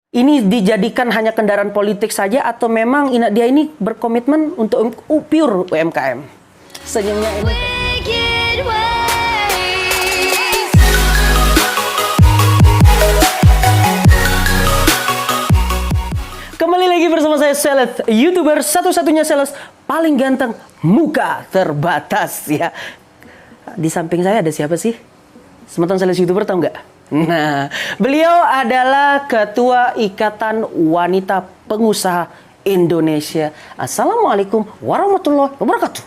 Ini dijadikan hanya kendaraan politik saja atau memang dia ini berkomitmen untuk pure UMKM? Senyumnya ini. Kembali lagi bersama saya Selet, YouTuber satu-satunya sales paling ganteng, muka terbatas ya. Di samping saya ada siapa sih? Semeton sales YouTuber tahu nggak? Nah, beliau adalah Ketua Ikatan Wanita Pengusaha Indonesia. Assalamualaikum warahmatullahi wabarakatuh.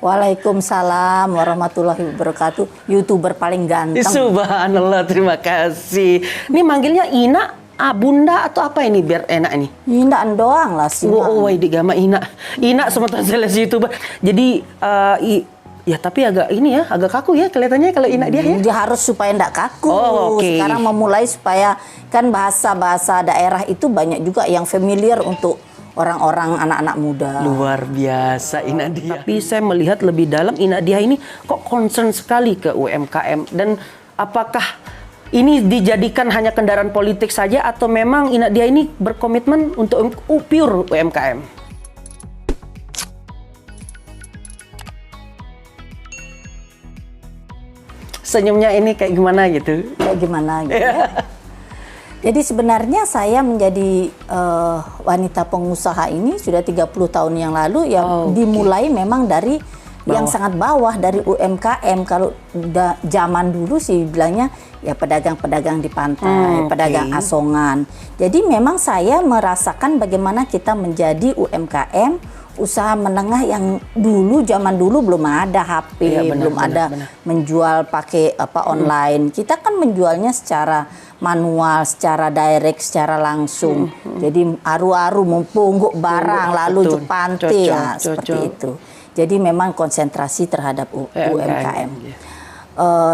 Waalaikumsalam warahmatullahi wabarakatuh. YouTuber paling ganteng. Subhanallah, terima kasih. Ini manggilnya Ina, Bunda atau apa ini biar enak ini? Ina doang lah sih. Oh, di gama Ina. Ina semeton sales YouTuber. Jadi ya tapi agak ini ya, agak kaku ya kelihatannya kalau Ina dia ya. Dia harus supaya enggak kaku. Oh, okay. Sekarang memulai supaya kan bahasa-bahasa daerah itu banyak juga yang familiar untuk orang-orang anak-anak muda. Luar biasa Ina dia. Tapi saya melihat lebih dalam Ina dia ini kok concern sekali ke UMKM, dan apakah ini dijadikan hanya kendaraan politik saja atau memang Ina dia ini berkomitmen untuk pure UMKM? Senyumnya ini kayak gimana gitu? Kayak gimana gitu ya. Jadi sebenarnya saya menjadi wanita pengusaha ini sudah 30 tahun yang lalu ya. Dimulai memang dari yang sangat bawah, dari UMKM. Kalau zaman dulu sih bilangnya ya pedagang-pedagang di pantai, pedagang asongan. Jadi memang saya merasakan bagaimana kita menjadi UMKM, usaha menengah yang dulu zaman dulu belum ada HP, ya, belum ada menjual pakai online. Kita kan menjualnya secara manual, secara direct, secara langsung. Jadi aru-aru mempungguk barang lalu jepante ya seperti itu. Jadi memang konsentrasi terhadap UMKM.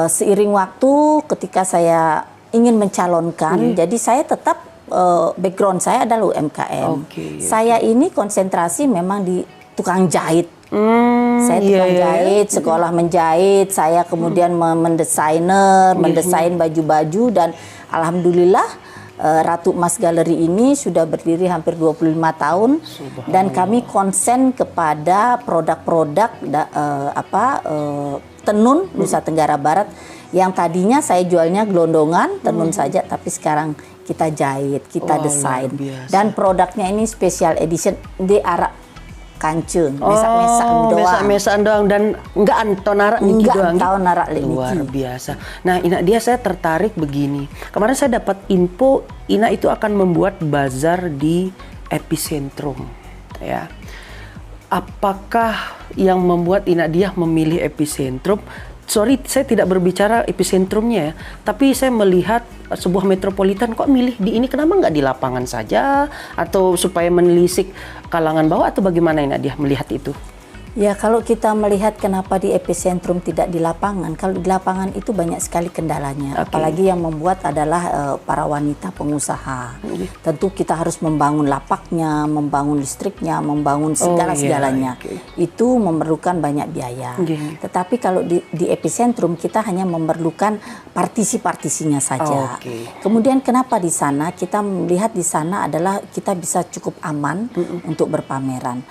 Seiring waktu ketika saya ingin mencalonkan, jadi saya tetap background saya adalah UMKM. Saya ini konsentrasi memang di tukang jahit. Saya tukang jahit, sekolah menjahit. Saya kemudian mendesain baju-baju, dan alhamdulillah Ratu Emas Galeri ini sudah berdiri hampir 25 tahun. Dan kami konsen kepada produk-produk tenun Nusa Tenggara Barat yang tadinya saya jualnya gelondongan tenun saja, tapi sekarang kita jahit, kita desain, dan produknya ini special edition di arak kancung, mesak-mesakan doang, dan enggak antonara niki doang. Luar biasa. Nah, Ina dia saya tertarik begini. Kemarin saya dapat info Ina itu akan membuat bazar di epicentrum, ya. Apakah yang membuat Ina dia memilih epicentrum? Sorry, saya tidak berbicara epicentrumnya ya, tapi saya melihat sebuah metropolitan kok milih di ini, kenapa nggak di lapangan saja, atau supaya menelisik kalangan bawah, atau bagaimana ini dia melihat itu? Ya, kalau kita melihat kenapa di epicentrum tidak di lapangan, kalau di lapangan itu banyak sekali kendalanya. Apalagi yang membuat adalah para wanita pengusaha. Tentu kita harus membangun lapaknya, membangun listriknya, membangun segala-segalanya. Itu memerlukan banyak biaya. Tetapi kalau di epicentrum kita hanya memerlukan partisi-partisinya saja. Kemudian kenapa di sana? Kita melihat di sana adalah kita bisa cukup aman untuk berpameran.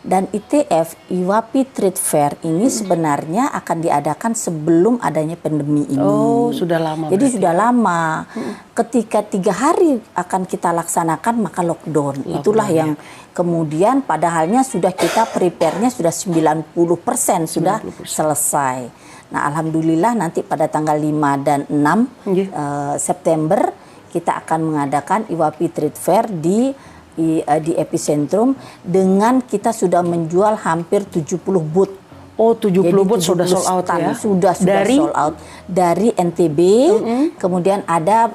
Dan ITF, Iwapi Trade Fair ini sebenarnya akan diadakan sebelum adanya pandemi ini. Oh, sudah lama. Jadi sudah lama. Ketika 3 hari akan kita laksanakan, maka lockdown. Itulah yang kemudian padahalnya sudah kita prepare-nya sudah 90% sudah selesai. Nah, alhamdulillah nanti pada tanggal 5 dan 6 September kita akan mengadakan Iwapi Trade Fair di epicentrum, dengan kita sudah menjual hampir 70 booth. Oh, 70 booth sudah sold out ya? Sudah sold out dari NTB, kemudian ada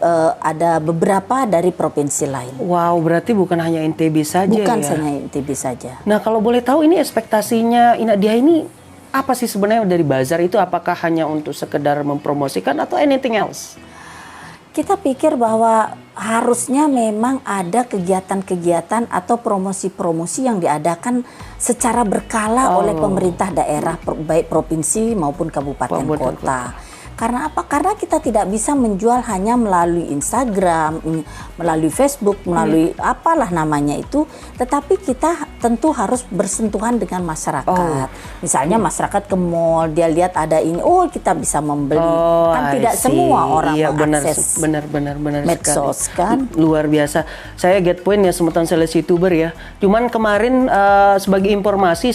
beberapa dari provinsi lain. Wow, berarti bukan hanya NTB saja ya? Bukan hanya NTB saja. Nah, kalau boleh tahu ini ekspektasinya Ina dia ini apa sih sebenarnya dari bazar itu? Apakah hanya untuk sekedar mempromosikan atau anything else? Kita pikir bahwa harusnya memang ada kegiatan-kegiatan atau promosi-promosi yang diadakan secara berkala oleh pemerintah daerah, baik provinsi maupun kabupaten kota. Karena apa? Karena kita tidak bisa menjual hanya melalui Instagram, melalui Facebook, melalui apalah namanya itu, tetapi kita tentu harus bersentuhan dengan masyarakat. Misalnya masyarakat ke mall, dia lihat ada ini, oh kita bisa membeli. Kan tidak semua orang mengakses benar medsos sekali. kan. Luar biasa. Saya get point ya Semeton Sales YouTuber ya. Cuman kemarin sebagai informasi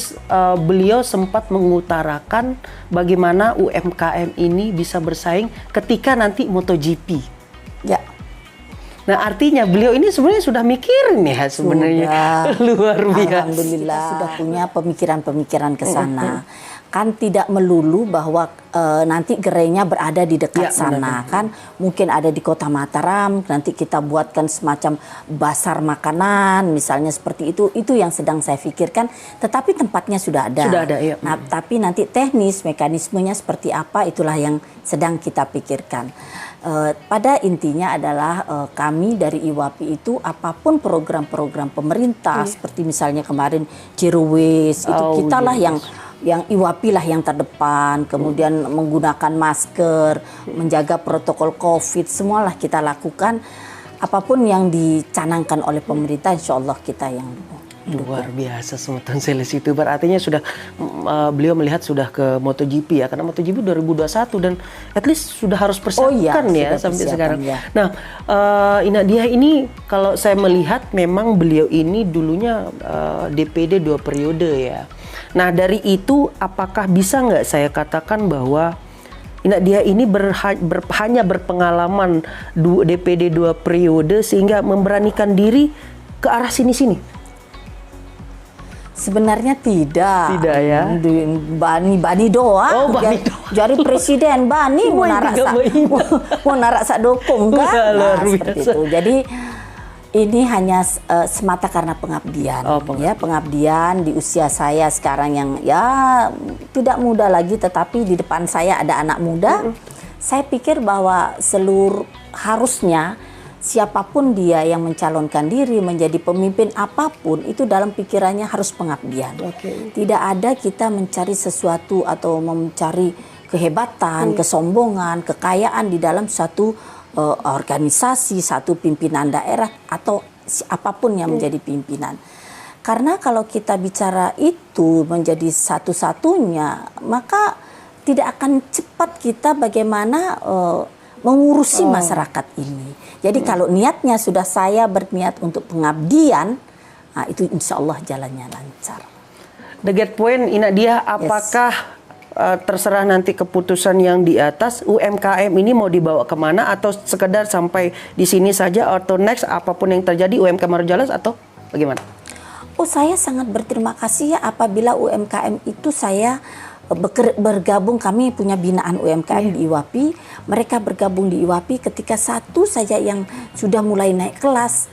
beliau sempat mengutarakan bagaimana UMKM ini bisa bersaing ketika nanti MotoGP. Ya. Nah artinya beliau ini sebenarnya sudah mikirin ya sebenarnya. Luar biasa. Alhamdulillah sudah punya pemikiran-pemikiran ke sana. Kan tidak melulu bahwa nanti gerainya berada di dekat sana, kan mungkin ada di Kota Mataram, nanti kita buatkan semacam bazar makanan misalnya seperti itu yang sedang saya pikirkan, tetapi tempatnya sudah ada. Iya. Nah, tapi nanti teknis mekanismenya seperti apa, itulah yang sedang kita pikirkan. Pada intinya adalah kami dari IWAPI itu apapun program-program pemerintah seperti misalnya kemarin Zero Waste itu kita lah yang IWAPI lah yang terdepan, kemudian menggunakan masker, menjaga protokol COVID, semualah kita lakukan. Apapun yang dicanangkan oleh pemerintah, insya Allah kita yang luar biasa Semeton Sales YouTuber. Artinya sudah beliau melihat sudah ke MotoGP ya, karena MotoGP 2021 dan at least sudah harus persiapkan ya sampai sekarang. Ya. Nah, Ina Diah ini kalau saya melihat memang beliau ini dulunya DPD 2 periode ya. Nah dari itu apakah bisa nggak saya katakan bahwa Ina Diah ini hanya berpengalaman DPD 2 periode sehingga memberanikan diri ke arah sini-sini? Sebenarnya tidak. Tidak ya? Bani doang. Jadi presiden Bani mau narak sak dukung kan? Nah, seperti itu. Jadi ini hanya semata karena pengabdian. Ya, pengabdian di usia saya sekarang yang ya tidak muda lagi, tetapi di depan saya ada anak muda. Saya pikir bahwa harusnya siapapun dia yang mencalonkan diri menjadi pemimpin apapun itu dalam pikirannya harus pengabdian. Tidak ada kita mencari sesuatu atau mencari kehebatan, kesombongan, kekayaan di dalam satu organisasi, satu pimpinan daerah atau apapun yang menjadi pimpinan. Karena kalau kita bicara itu menjadi satu-satunya, maka tidak akan cepat kita bagaimana mengurusi masyarakat ini. Jadi kalau niatnya sudah saya berniat untuk pengabdian, nah itu insya Allah jalannya lancar. The get point, Ina Diah, apakah terserah nanti keputusan yang di atas, UMKM ini mau dibawa kemana atau sekedar sampai di sini saja atau next apapun yang terjadi UMKM harus jalan atau bagaimana? Oh, saya sangat berterima kasih ya apabila UMKM itu saya bergabung, kami punya binaan UMKM di IWAPI, mereka bergabung di IWAPI ketika satu saja yang sudah mulai naik kelas,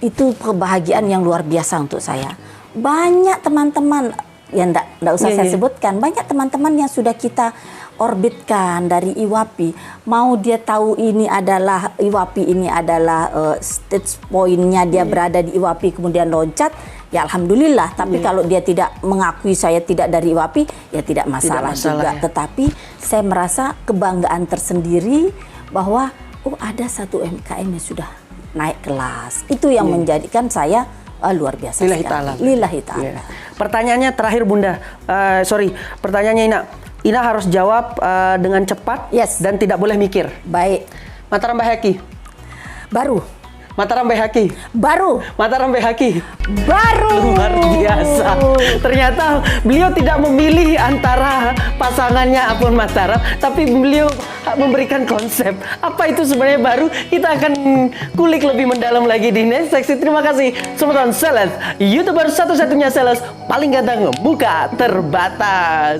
itu kebahagiaan yang luar biasa untuk saya. Banyak teman-teman, ya enggak usah saya sebutkan, banyak teman-teman yang sudah kita orbitkan dari IWAPI, mau dia tahu ini adalah IWAPI, ini adalah stage point-nya dia berada di IWAPI kemudian loncat, ya alhamdulillah. Tapi kalau dia tidak mengakui saya tidak dari IWAPI, ya tidak masalah juga. Ya. Tetapi saya merasa kebanggaan tersendiri bahwa ada satu UMKM yang sudah naik kelas. Itu yang menjadikan saya luar biasa. Lillahi ta'ala. Lillahi ta'ala. Pertanyaannya terakhir Bunda, pertanyaannya Ina harus jawab dengan cepat dan tidak boleh mikir. Baik. Mataram Baihaqi. Baru. Mataram Baihaqi. Baru. Mataram Baihaqi. Baru. Luar biasa. Ternyata beliau tidak memilih antara pasangannya Apun Mataram, tapi beliau memberikan konsep. Apa itu sebenarnya baru? Kita akan kulik lebih mendalam lagi di next seksi. Terima kasih Semeton Sales, YouTuber satu-satunya sales paling ganteng muka terbatas.